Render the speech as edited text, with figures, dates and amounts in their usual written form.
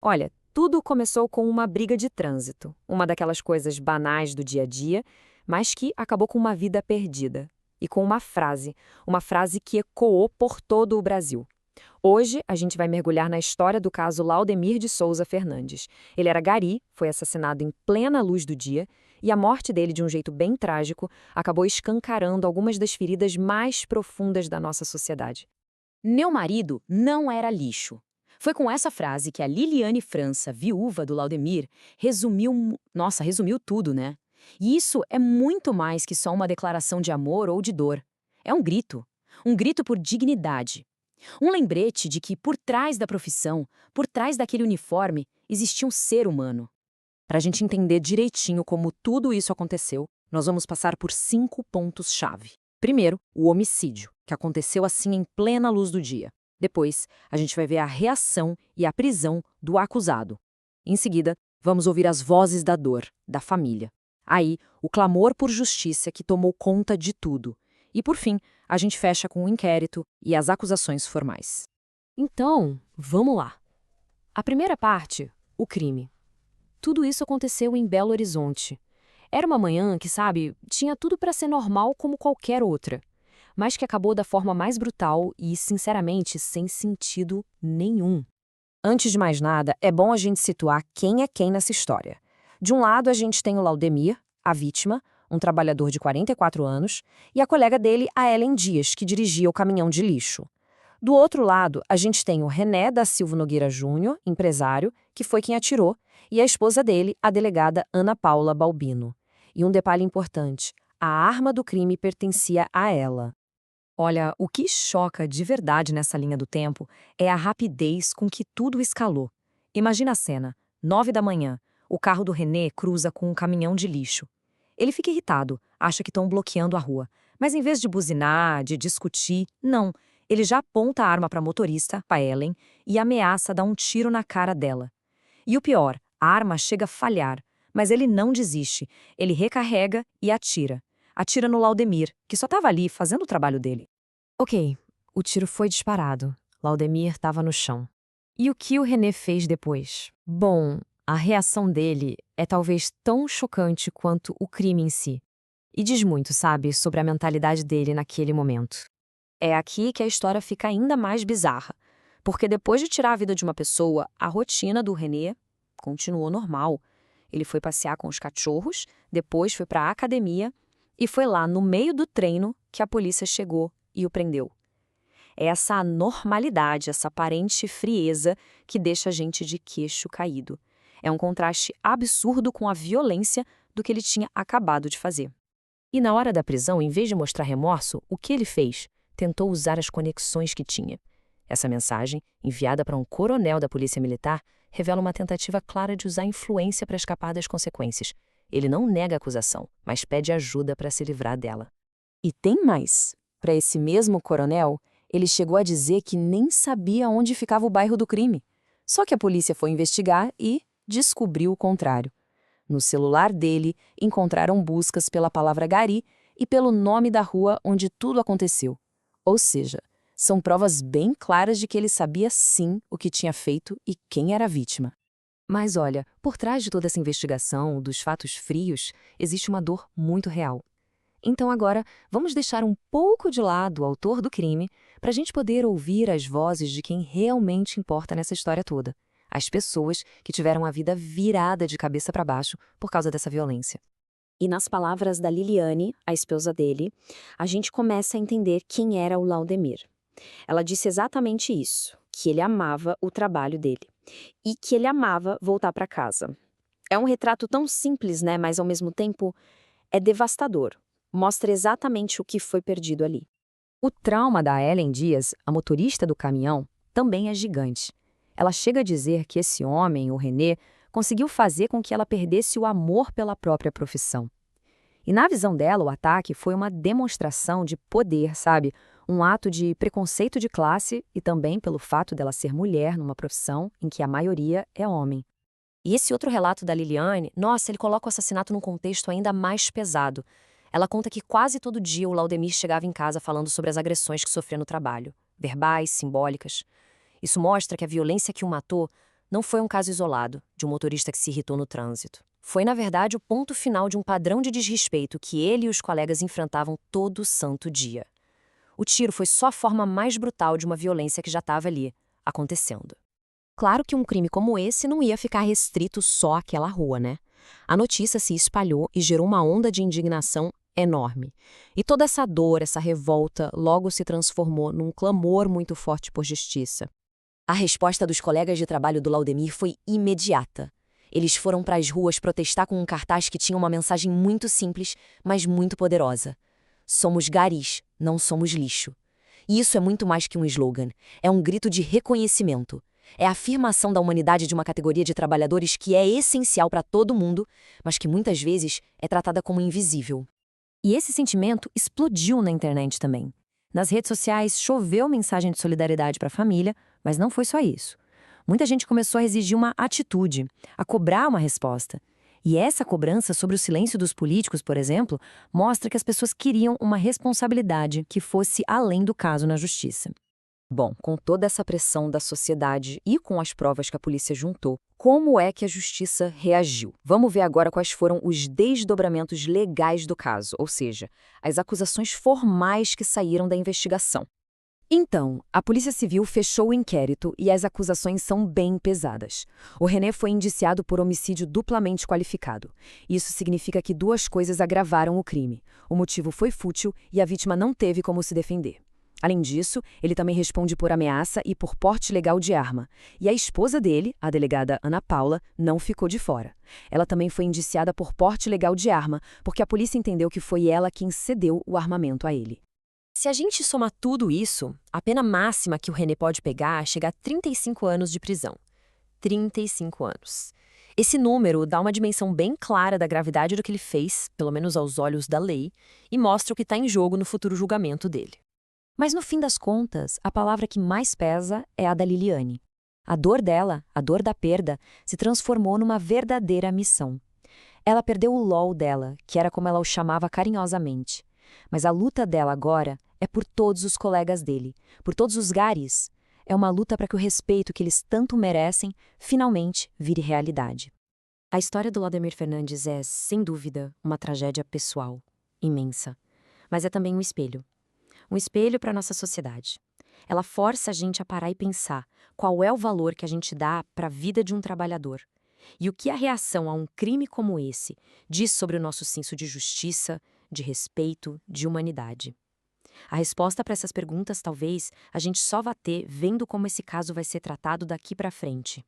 Olha, tudo começou com uma briga de trânsito, uma daquelas coisas banais do dia a dia, mas que acabou com uma vida perdida. E com uma frase que ecoou por todo o Brasil. Hoje, a gente vai mergulhar na história do caso Laudemir de Souza Fernandes. Ele era gari, foi assassinado em plena luz do dia, e a morte dele, de um jeito bem trágico, acabou escancarando algumas das feridas mais profundas da nossa sociedade. Meu marido não era lixo. Foi com essa frase que a Liliane França, viúva do Laudemir, resumiu tudo, né? E isso é muito mais que só uma declaração de amor ou de dor. É um grito por dignidade. Um lembrete de que por trás da profissão, por trás daquele uniforme, existia um ser humano. Para a gente entender direitinho como tudo isso aconteceu, nós vamos passar por 5 pontos-chave. Primeiro, o homicídio, que aconteceu assim em plena luz do dia. Depois, a gente vai ver a reação e a prisão do acusado. Em seguida, vamos ouvir as vozes da dor, da família. Aí, o clamor por justiça que tomou conta de tudo. E, por fim, a gente fecha com o inquérito e as acusações formais. Então, vamos lá. A primeira parte, o crime. Tudo isso aconteceu em Belo Horizonte. Era uma manhã que, sabe, tinha tudo para ser normal como qualquer outra, mas que acabou da forma mais brutal e, sinceramente, sem sentido nenhum. Antes de mais nada, é bom a gente situar quem é quem nessa história. De um lado, a gente tem o Laudemir, a vítima, um trabalhador de 44 anos, e a colega dele, a Ellen Dias, que dirigia o caminhão de lixo. Do outro lado, a gente tem o René da Silva Nogueira Júnior, empresário, que foi quem atirou, e a esposa dele, a delegada Ana Paula Balbino. E um detalhe importante, a arma do crime pertencia a ela. Olha, o que choca de verdade nessa linha do tempo é a rapidez com que tudo escalou. Imagina a cena, 9 da manhã, o carro do René cruza com um caminhão de lixo. Ele fica irritado, acha que estão bloqueando a rua. Mas em vez de buzinar, de discutir, não. Ele já aponta a arma para a motorista, para Ellen, e ameaça dar um tiro na cara dela. E o pior, a arma chega a falhar, mas ele não desiste. Ele recarrega e atira. Atira no Laudemir, que só estava ali fazendo o trabalho dele. Ok, o tiro foi disparado. Laudemir estava no chão. E o que o René fez depois? Bom, a reação dele é talvez tão chocante quanto o crime em si. E diz muito, sabe, sobre a mentalidade dele naquele momento. É aqui que a história fica ainda mais bizarra. Porque depois de tirar a vida de uma pessoa, a rotina do René continuou normal. Ele foi passear com os cachorros, depois foi para a academia e foi lá no meio do treino que a polícia chegou e o prendeu. É essa anormalidade, essa aparente frieza que deixa a gente de queixo caído. É um contraste absurdo com a violência do que ele tinha acabado de fazer. E na hora da prisão, em vez de mostrar remorso, o que ele fez? Tentou usar as conexões que tinha. Essa mensagem, enviada para um coronel da Polícia Militar, revela uma tentativa clara de usar influência para escapar das consequências. Ele não nega a acusação, mas pede ajuda para se livrar dela. E tem mais. Para esse mesmo coronel, ele chegou a dizer que nem sabia onde ficava o bairro do crime. Só que a polícia foi investigar e descobriu o contrário. No celular dele, encontraram buscas pela palavra gari e pelo nome da rua onde tudo aconteceu. Ou seja, são provas bem claras de que ele sabia sim o que tinha feito e quem era a vítima. Mas olha, por trás de toda essa investigação, dos fatos frios, existe uma dor muito real. Então agora, vamos deixar um pouco de lado o autor do crime para a gente poder ouvir as vozes de quem realmente importa nessa história toda. As pessoas que tiveram a vida virada de cabeça para baixo por causa dessa violência. E nas palavras da Liliane, a esposa dele, a gente começa a entender quem era o Laudemir. Ela disse exatamente isso, que ele amava o trabalho dele e que ele amava voltar para casa. É um retrato tão simples, né, mas ao mesmo tempo é devastador. Mostra exatamente o que foi perdido ali. O trauma da Ellen Dias, a motorista do caminhão, também é gigante. Ela chega a dizer que esse homem, o René, conseguiu fazer com que ela perdesse o amor pela própria profissão. E na visão dela, o ataque foi uma demonstração de poder, sabe? Um ato de preconceito de classe e também pelo fato dela ser mulher numa profissão em que a maioria é homem. E esse outro relato da Liliane, nossa, ele coloca o assassinato num contexto ainda mais pesado. Ela conta que quase todo dia o Laudemir chegava em casa falando sobre as agressões que sofria no trabalho, verbais, simbólicas. Isso mostra que a violência que o matou não foi um caso isolado de um motorista que se irritou no trânsito. Foi, na verdade, o ponto final de um padrão de desrespeito que ele e os colegas enfrentavam todo santo dia. O tiro foi só a forma mais brutal de uma violência que já estava ali, acontecendo. Claro que um crime como esse não ia ficar restrito só àquela rua, né? A notícia se espalhou e gerou uma onda de indignação enorme. E toda essa dor, essa revolta, logo se transformou num clamor muito forte por justiça. A resposta dos colegas de trabalho do Laudemir foi imediata. Eles foram para as ruas protestar com um cartaz que tinha uma mensagem muito simples, mas muito poderosa. Somos garis, não somos lixo. E isso é muito mais que um slogan. É um grito de reconhecimento. É a afirmação da humanidade de uma categoria de trabalhadores que é essencial para todo mundo, mas que muitas vezes é tratada como invisível. E esse sentimento explodiu na internet também. Nas redes sociais choveu mensagem de solidariedade para a família, mas não foi só isso. Muita gente começou a exigir uma atitude, a cobrar uma resposta. E essa cobrança sobre o silêncio dos políticos, por exemplo, mostra que as pessoas queriam uma responsabilidade que fosse além do caso na justiça. Bom, com toda essa pressão da sociedade e com as provas que a polícia juntou, como é que a justiça reagiu? Vamos ver agora quais foram os desdobramentos legais do caso, ou seja, as acusações formais que saíram da investigação. Então, a Polícia Civil fechou o inquérito e as acusações são bem pesadas. O René foi indiciado por homicídio duplamente qualificado. Isso significa que duas coisas agravaram o crime. O motivo foi fútil e a vítima não teve como se defender. Além disso, ele também responde por ameaça e por porte ilegal de arma. E a esposa dele, a delegada Ana Paula, não ficou de fora. Ela também foi indiciada por porte ilegal de arma, porque a polícia entendeu que foi ela quem cedeu o armamento a ele. Se a gente somar tudo isso, a pena máxima que o René pode pegar chega a 35 anos de prisão. 35 anos. Esse número dá uma dimensão bem clara da gravidade do que ele fez, pelo menos aos olhos da lei, e mostra o que está em jogo no futuro julgamento dele. Mas no fim das contas, a palavra que mais pesa é a da Liliane. A dor dela, a dor da perda, se transformou numa verdadeira missão. Ela perdeu o LOL dela, que era como ela o chamava carinhosamente. Mas a luta dela agora é por todos os colegas dele, por todos os garis. É uma luta para que o respeito que eles tanto merecem finalmente vire realidade. A história do Laudemir Fernandes é, sem dúvida, uma tragédia pessoal, imensa. Mas é também um espelho. Um espelho para a nossa sociedade. Ela força a gente a parar e pensar qual é o valor que a gente dá para a vida de um trabalhador. E o que a reação a um crime como esse diz sobre o nosso senso de justiça, de respeito, de humanidade. A resposta para essas perguntas, talvez, a gente só vá ter vendo como esse caso vai ser tratado daqui para frente.